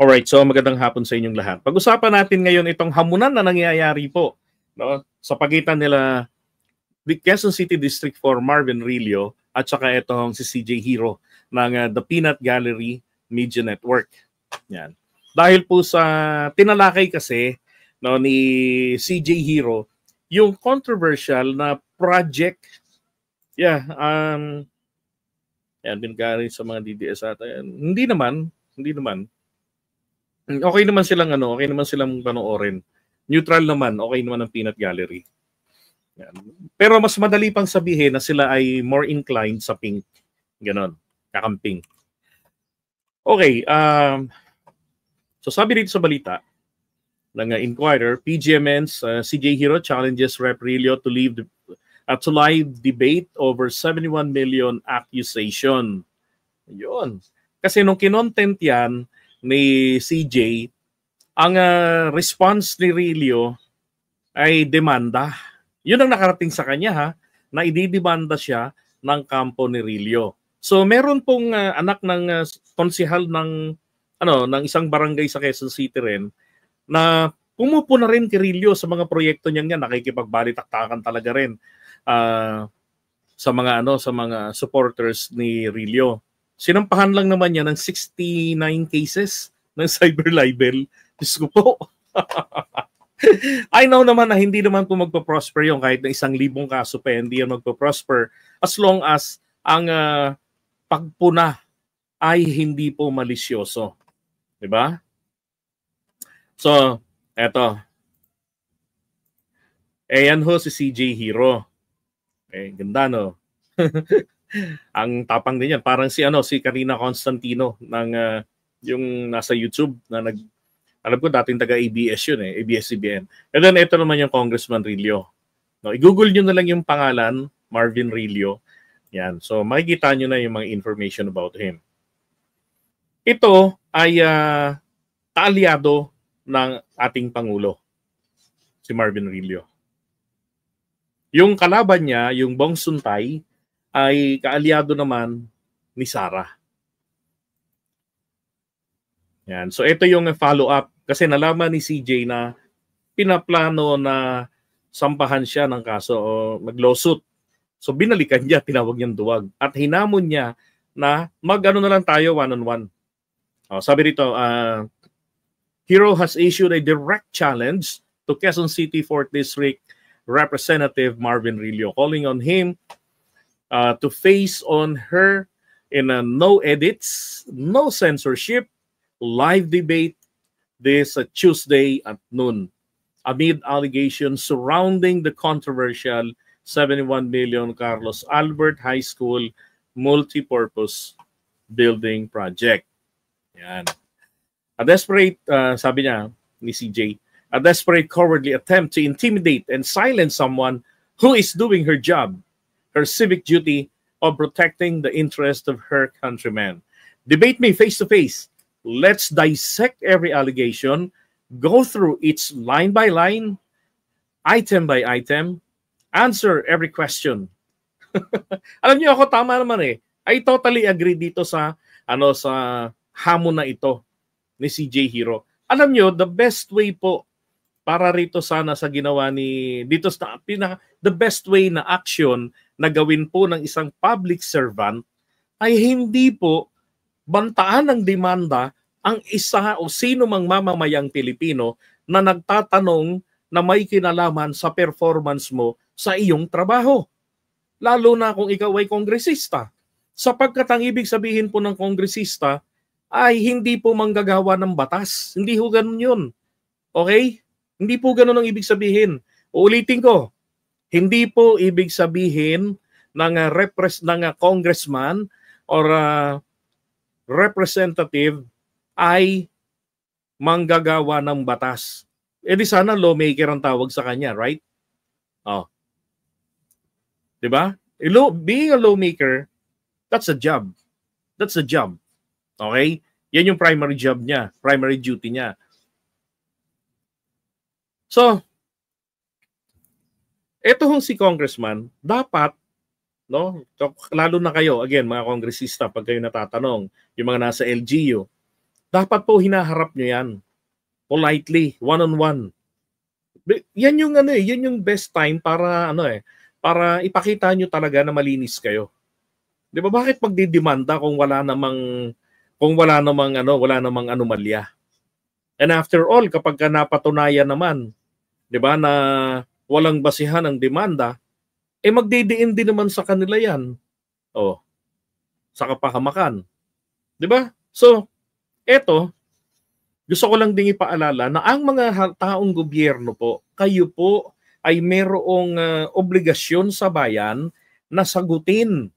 Alright, so magandang hapon sa inyong lahat. Pag-usapan natin ngayon itong hamunan na nangyayari po, no, sa pagitan nila Quezon City District 4 Marvin Rillo at saka itong si CJ Hero ng The Peanut Gallery Media Network. Yan. Dahil po sa tinalakay kasi, no, ni CJ Hero yung controversial na project. Yan, binigay sa mga DDS ata. Hindi naman. Okay naman silang panoorin. Neutral naman, okay naman ang Peanut Gallery. Yan. Pero mas madali pang sabihin na sila ay more inclined sa pink. Ganon, kakamping. Okay, so sabi dito sa balita ng Inquirer, PGMN's CJ Hero challenges Rep. Rillo to live debate over 71 million accusation. Yun. Kasi nung kinontent yan ni CJ, ang response ni Rillo ay demanda. Yun ang nakarating sa kanya, ha, na ididemanda siya ng kampo ni Rillo. So meron pong anak ng konsehal ng isang barangay sa Quezon City rin na pumupo na rin kay Rillo sa mga proyekto niya, nakikipagbalitaktakan talaga rin sa mga supporters ni Rillo. Sinampahan lang naman niya ng 69 cases ng cyber libel. Diyos ko po. I know naman na hindi naman po magpa-prosper yung kahit na 1,000 kaso pa, hindi yan magpa-prosper as long as ang pagpuna ay hindi po malisyoso. Diba? So, eto. Yan ho si CJ Hero. Ganda, no? Ang tapang din yan. Parang si Karina Constantino ng yung nasa YouTube na alam ko dating taga-ABS yun, ABS-CBN. And then ito naman yung Congressman Rillo. No, i-google nyo na lang yung pangalan, Marvin Rillo. Yan. So makikita nyo na yung mga information about him. Ito ay kaalyado ng ating Pangulo, si Marvin Rillo. Yung kalaban niya, yung Bong Suntay, ay kaalyado naman ni Sara. Yan. So ito yung follow-up kasi nalaman ni CJ na pinaplano na sampahan siya ng kaso o mag-lawsuit. So binalikan niya, tinawag niyang duwag at hinamon niya na na lang tayo one-on-one. Sabi rito, Hero has issued a direct challenge to Quezon City 4th District Representative Marvin Rillo, calling on him to face on her in a no edits, no censorship, live debate this Tuesday at noon amid allegations surrounding the controversial 71 million Carlos Albert High School multipurpose building project. Yan. A desperate, sabi niya ni CJ, a desperate cowardly attempt to intimidate and silence someone who is doing her job, her civic duty of protecting the interest of her countrymen. Debate me face to face. Let's dissect every allegation, go through each line by line, item by item, answer every question. Alam niyo ako, tama naman I totally agree dito sa sa hamon na ito ni CJ Hero. Alam niyo, the best way po para rito sana sa ginawa ni the best way na action na gawin po ng isang public servant ay hindi po bantaan ng demanda ang isa o sino mang mamamayang Pilipino na nagtatanong na may kinalaman sa performance mo sa iyong trabaho. Lalo na kung ikaw ay kongresista. Sapagkat ang ibig sabihin po ng kongresista ay hindi po manggagawa ng batas. Hindi po ganun yun. Okay? Hindi po ganun ang ibig sabihin. Uulitin ko. Hindi po ibig sabihin ng congressman or representative ay manggagawa ng batas. Di sana lawmaker ang tawag sa kanya, right? Diba? Being a lawmaker, that's a job. That's a job. Okay? Yan yung primary job niya, primary duty niya. So, eto hong si congressman, dapat, no, lalo na kayo, again, mga kongresista, pag kayo natatanong, yung mga nasa LGU, dapat po hinaharap nyo yan. Politely, one-on-one. Yan yung ano eh, yun yung best time para ano eh, para ipakita nyo talaga na malinis kayo. 'Di ba? Bakit magdidemanda kung wala namang ano, wala namang anomalya? And after all, kapag ka napatunayan naman, 'di ba, na walang basihan ang demanda, eh magdidiin din naman sa kanila 'yan. Oh, sa kapahamakan. 'Di ba? So, eto, gusto ko lang ding ipaalala na ang mga taong gobyerno po, kayo po ay merong obligasyon sa bayan na sagutin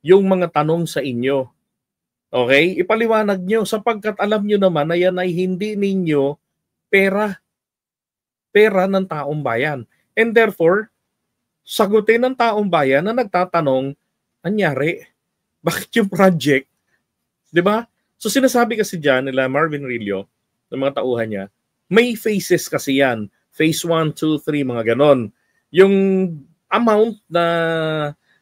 yung mga tanong sa inyo. Okay? Ipaliwanag nyo sapagkat alam nyo naman na yan ay hindi ninyo pera. Pera ng taong bayan. And therefore, sagutin ng taong bayan na nagtatanong, anyari, bakit yung project? 'Di ba? So sinasabi kasi dyan nila Marvin Rillo, ng mga tauhan niya, may phases kasi yan. Phase 1, 2, 3, mga ganon. Yung amount na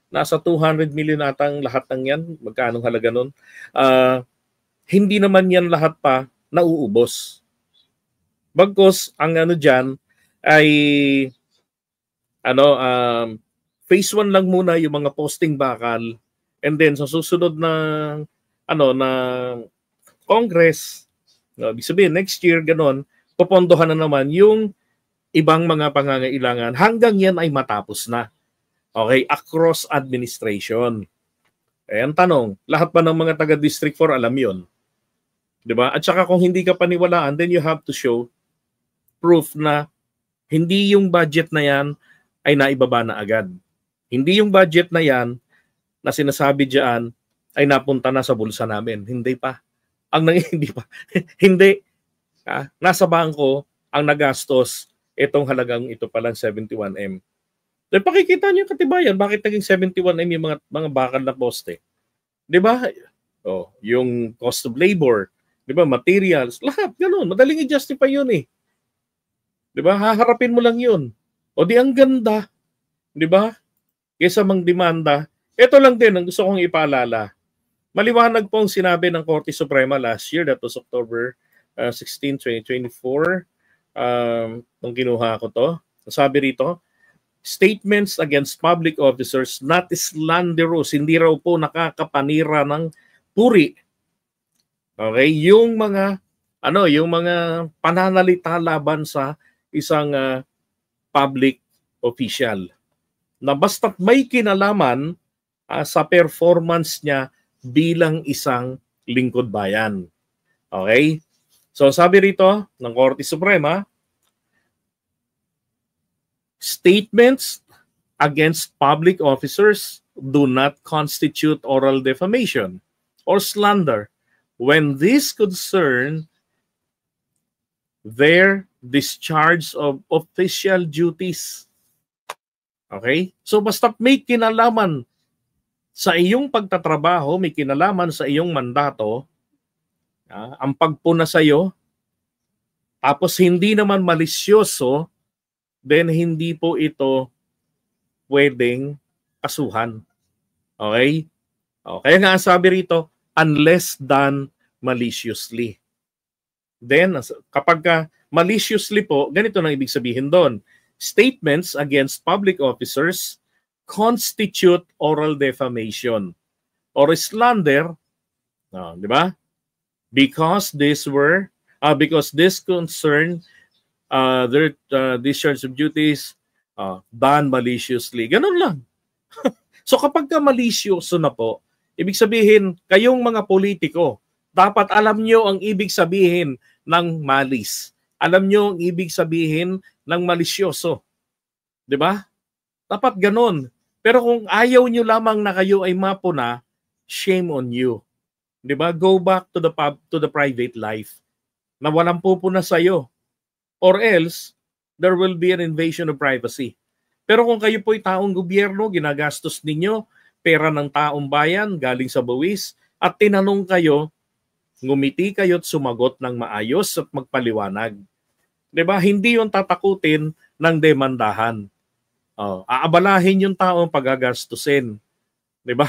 nasa 200 million atang lahat ng yan, magkano halaga nun, hindi naman yan lahat pa nauubos. Bagkus, ang ano dyan ay phase 1 lang muna yung mga posting bakal, and then sa susunod na na Congress, no, ibig sabihin next year ganon, popondohan na naman yung ibang mga pangangailangan hanggang yan ay matapos na. Okay, across administration. Eh, ang tanong, lahat ba ng mga taga District 4 alam yon? 'Di ba? At saka kung hindi ka paniwalaan, then you have to show proof na hindi yung budget na yan ay naibaba na agad. Hindi yung budget na yan na sinasabi diyan ay napunta na sa bulsa namin. Hindi pa. Hindi pa. Hindi. Nasa bangko ang nagastos itong halagang ito palang 71M. Then pakikita niyo yung katibayan. Bakit naging 71M yung mga bakal na poste? Di ba? Oh, yung cost of labor, di ba? Materials, lahat ganun. Madaling i-justify yun eh. Di ba? Haharapin mo lang yun. O di ang ganda. Di ba? Kaysa mang demanda. Ito lang din ang gusto kong ipaalala. Maliwanag po ang sinabi ng Korte Suprema last year, that was October 16, 2024, nung kinuha ko to. Sabi rito, statements against public officers not slanderous, hindi raw po nakakapanira ng puri. Okay, yung mga pananalita laban sa isang public official na basta't may kinalaman sa performance niya bilang isang lingkod bayan. Okay? So sabi rito ng Korte Suprema, statements against public officers do not constitute oral defamation or slander when this concern their discharge of official duties. Okay? So basta may kinalaman sa iyong pagtatrabaho, may kinalaman sa iyong mandato, ang pagpuna sa iyo, tapos hindi naman malisyoso, then hindi po ito pwedeng kasuhan. Okay? Kaya nga sabi rito, unless done maliciously. Then, kapag maliciously po, ganito na ibig sabihin doon. Statements against public officers constitute oral defamation or slander, di ba? Because this concern their discharge of duties done maliciously. Ganun lang. So kapag ka malisyoso na po, ibig sabihin, kayong mga politiko, dapat alam nyo ang ibig sabihin ng malis. Alam nyo ang ibig sabihin ng malisyoso. Di ba? Dapat ganun. Pero kung ayaw nyo lamang na kayo ay mapuna, shame on you. Di ba? Go back to the private life na walang pupuna sa'yo. Or else, there will be an invasion of privacy. Pero kung kayo po'y taong gobyerno, ginagastos ninyo, pera ng taong bayan, galing sa buwis, at tinanong kayo, ngumiti kayo at sumagot ng maayos at magpaliwanag. Diba? Hindi yung tatakutin ng demandahan. Aabalahin yung taong pagagastusin. Diba?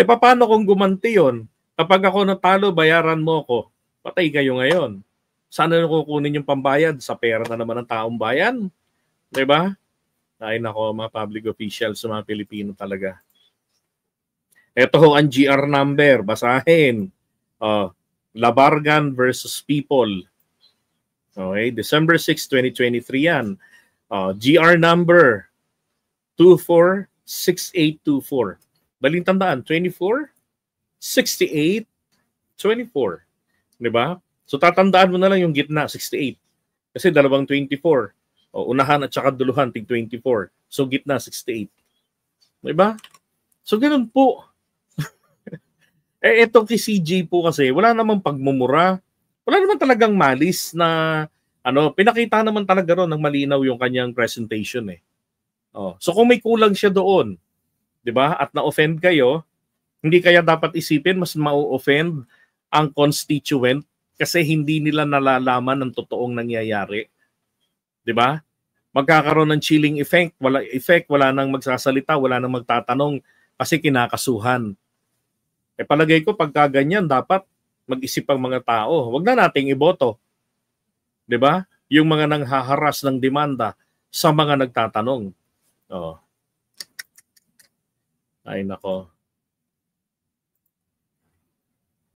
Paano kung gumanti yun? Kapag ako natalo, bayaran mo ako. Patay kayo ngayon. Saan na kukunin yung pambayad? Sa pera na naman ng taong bayan. Diba? Ay nako, mga public officials sa mga Pilipino talaga. Ito ho ang GR number. Basahin. Labargan versus People. Okay, December 6, 2023 yan. GR number 246824. Baling tandaan, 24, 68, 24. Diba? So tatandaan mo na lang yung gitna, 68. Kasi dalawang 24. Unahan at saka duluhan, tig 24. So gitna, 68. Diba? So ganun po. Etong si CJ po kasi, wala namang pagmumura. Wala naman talagang malis na, pinakita naman talaga ron ng malinaw yung kanyang presentation eh. So kung may kulang siya doon, di ba, at na-offend kayo, hindi kaya dapat isipin mas ma-offend ang constituent kasi hindi nila nalalaman ang totoong nangyayari. Di ba? Magkakaroon ng chilling effect, wala nang magsasalita, wala nang magtatanong kasi kinakasuhan. Palagay ko pagka ganyan dapat mag-isip ang mga tao. Huwag na nating iboto. 'Di ba? Yung mga nanghaharas ng demanda sa mga nagtatanong. Ay nako.